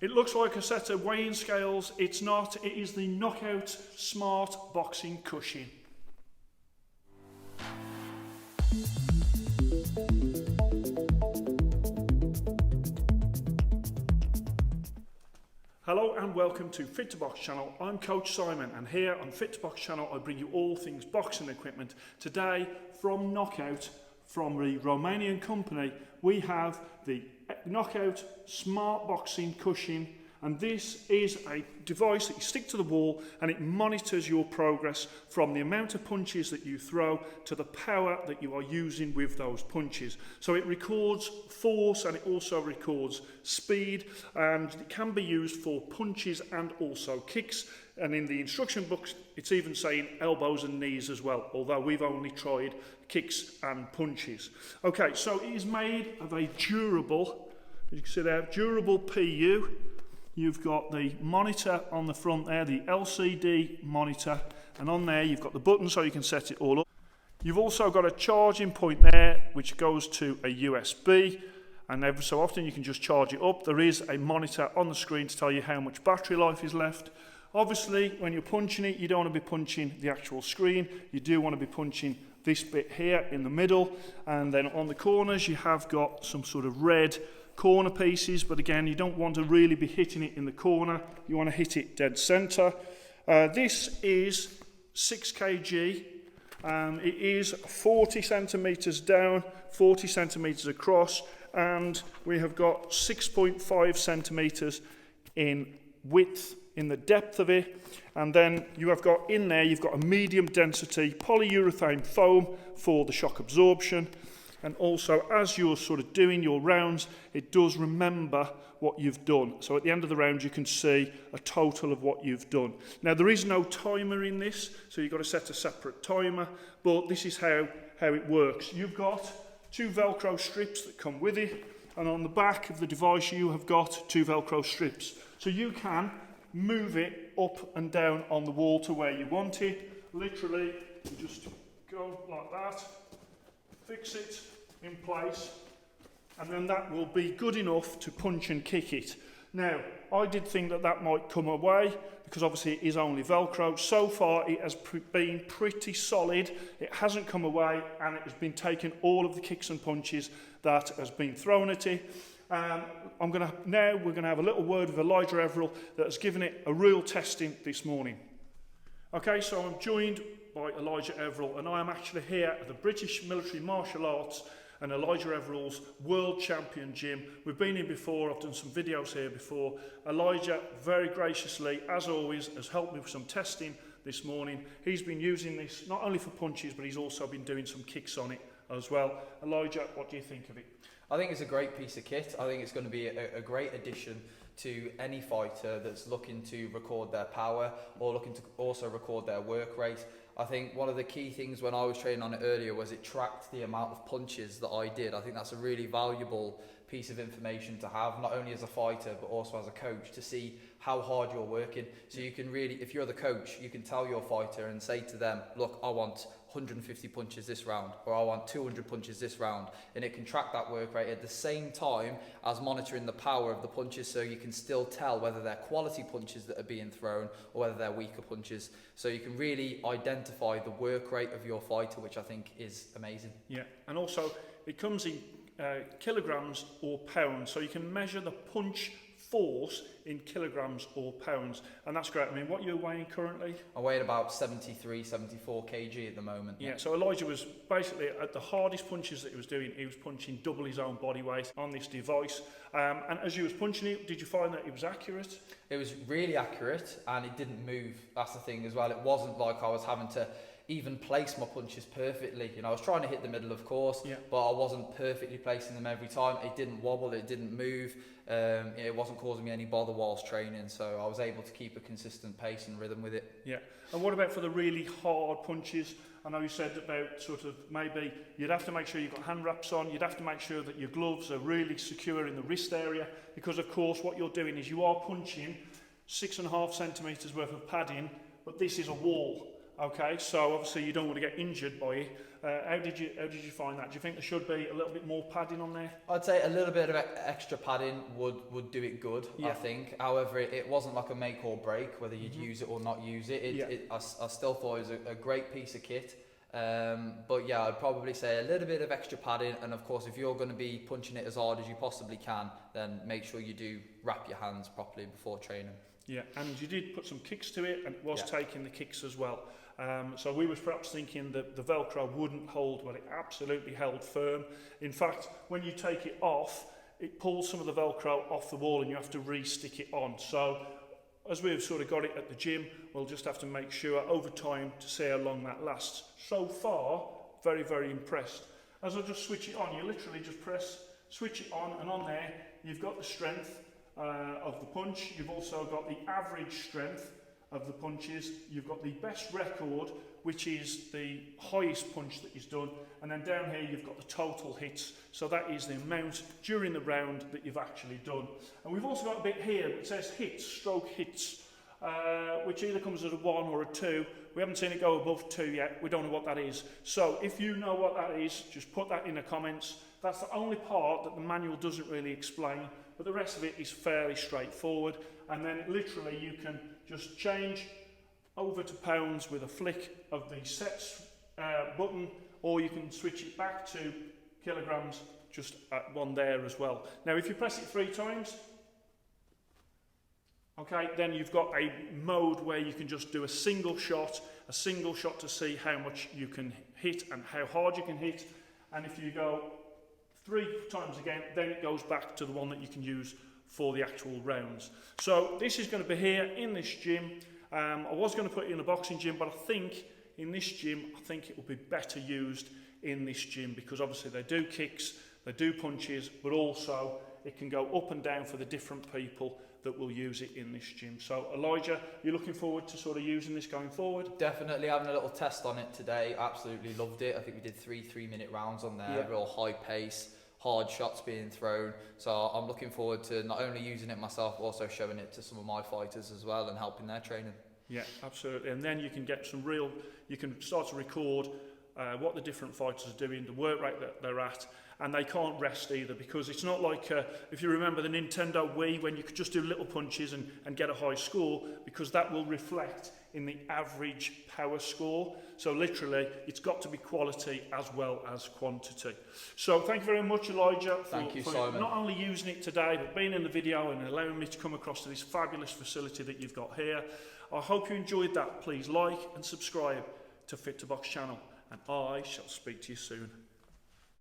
It looks like a set of weighing scales. It's not. It is the Knockout Smart Boxing Cushion. Hello and welcome to Fit to Box channel. I'm Coach Simon, and here on Fit to Box channel I bring you all things boxing equipment. Today from Knockout, from the Romanian company, we have the Knockout Smart Boxing Cushion, and this is a device that you stick to the wall and it monitors your progress from the amount of punches that you throw to the power that you are using with those punches. So it records force and it also records speed, and it can be used for punches and also kicks. And in the instruction books it's even saying elbows and knees as well, although we've only tried kicks and punches. Okay, so it is made of a durable, as you can see there, durable PU. You've got the monitor on the front there, the LCD monitor, and on there you've got the button so you can set it all up. You've also got a charging point there which goes to a USB, and every so often you can just charge it up. There is a monitor on the screen to tell you how much battery life is left. Obviously when you're punching it, you don't want to be punching the actual screen, you do want to be punching this bit here in the middle, and then on the corners you have got some sort of red corner pieces, but again you don't want to really be hitting it in the corner, you want to hit it dead center. This is 6 kg. It is 40 centimeters down, 40 centimeters across, and we have got 6.5 centimeters in width, in the depth of it. And then you have got in there, you've got a medium density polyurethane foam for the shock absorption. And also, as you're sort of doing your rounds, it does remember what you've done. So at the end of the round, you can see a total of what you've done. Now, there is no timer in this, so you've got to set a separate timer, but this is how it works. You've got 2 Velcro strips that come with it, and on the back of the device, you have got 2 Velcro strips. So you can move it up and down on the wall to where you want it. Literally, you just go like that, fix it in place, and then that will be good enough to punch and kick it. Now, I did think that that might come away because obviously it is only Velcro. So far it has been pretty solid, it hasn't come away, and it has been taking all of the kicks and punches that has been thrown at it. We're going to have a little word with Elijah Everil that has given it a real testing this morning. Okay, so I'm joined by Elijah Everil, and I am actually here at the British Military Martial Arts and Elijah Everill's World Champion Gym. We've been here before, I've done some videos here before. Elijah very graciously, as always, has helped me with some testing this morning. He's been using this not only for punches, but he's also been doing some kicks on it as well. Elijah, what do you think of it? I think it's a great piece of kit. I think it's going to be a great addition to any fighter that's looking to record their power or looking to also record their work rate. I think one of the key things when I was training on it earlier was it tracked the amount of punches that I did. I think that's a really valuable piece of information to have, not only as a fighter but also as a coach, to see how hard you're working. So you can really, if you're the coach, you can tell your fighter and say to them, look, I want 150 punches this round, or I want 200 punches this round, and it can track that work rate at the same time as monitoring the power of the punches, so you can still tell whether they're quality punches that are being thrown or whether they're weaker punches. So you can really identify the work rate of your fighter, which I think is amazing. Yeah, and also it comes in kilograms or pounds, so you can measure the punch force in kilograms or pounds, and that's great. I mean, what are you weighing currently? I weigh about 73, 74 kg at the moment. Yeah, so Elijah was basically at the hardest punches that he was doing, he was punching double his own body weight on this device. And as you was punching it, did you find that it was accurate? It was really accurate, and it didn't move. That's the thing as well. It wasn't like I was having to even place my punches perfectly. You know, I was trying to hit the middle, of course, but I wasn't perfectly placing them every time. It didn't wobble, it didn't move. It wasn't causing me any bother whilst training, so I was able to keep a consistent pace and rhythm with it. Yeah. And what about for the really hard punches? I know you said about sort of maybe you'd have to make sure you've got hand wraps on, you'd have to make sure that your gloves are really secure in the wrist area, because of course what you're doing is you are punching 6.5 centimetres worth of padding, but this is a wall. Okay, so obviously you don't want to get injured by it. How did you find that? Do you think there should be a little bit more padding on there? I'd say a little bit of extra padding would do it good, I think. However, it wasn't like a make or break, whether you'd use it or not use it. I still thought it was a great piece of kit. But yeah, I'd probably say a little bit of extra padding, and of course if you're going to be punching it as hard as you possibly can, then make sure you do wrap your hands properly before training. Yeah, and you did put some kicks to it, and it was taking the kicks as well. So we was perhaps thinking that the Velcro wouldn't hold, but it absolutely held firm. In fact, when you take it off, it pulls some of the Velcro off the wall and you have to re-stick it on. So as we've sort of got it at the gym, we'll just have to make sure over time to see how long that lasts. So far, very, very impressed. As I just switch it on, you literally just switch it on, and on there, you've got the strength of the punch. You've also got the average strength of the punches. You've got the best record, which is the highest punch that is done, and then down here you've got the total hits, so that is the amount during the round that you've actually done. And we've also got a bit here that says hits, stroke hits, which either comes as a 1 or a 2. We haven't seen it go above 2 yet. We don't know what that is. So if you know what that is, just put that in the comments. That's the only part that the manual doesn't really explain, but the rest of it is fairly straightforward. And then literally you can just change over to pounds with a flick of the sets button, or you can switch it back to kilograms just at one there as well. Now if you press it 3 times, okay, then you've got a mode where you can just do a single shot to see how much you can hit and how hard you can hit. And if you go 3 times again, then it goes back to the one that you can use for the actual rounds. So this is going to be here in this gym. I was going to put it in a boxing gym, but I think in this gym, I think it will be better used in this gym, because obviously they do kicks, they do punches, but also it can go up and down for the different people that will use it in this gym. So Elijah, you're looking forward to sort of using this going forward? Definitely having a little test on it today. Absolutely loved it. I think we did 3-minute rounds on there, real high pace, hard shots being thrown. So I'm looking forward to not only using it myself, but also showing it to some of my fighters as well and helping their training. Yeah, absolutely. And then you can get some you can start to record what the different fighters are doing, the work rate that they're at, and they can't rest either, because it's not like, if you remember the Nintendo Wii, when you could just do little punches and get a high score, because that will reflect in the average power score. So literally, it's got to be quality as well as quantity. So thank you very much, Elijah, for Simon, not only using it today, but being in the video and allowing me to come across to this fabulous facility that you've got here. I hope you enjoyed that. Please like and subscribe to Fit to Box channel, and I shall speak to you soon.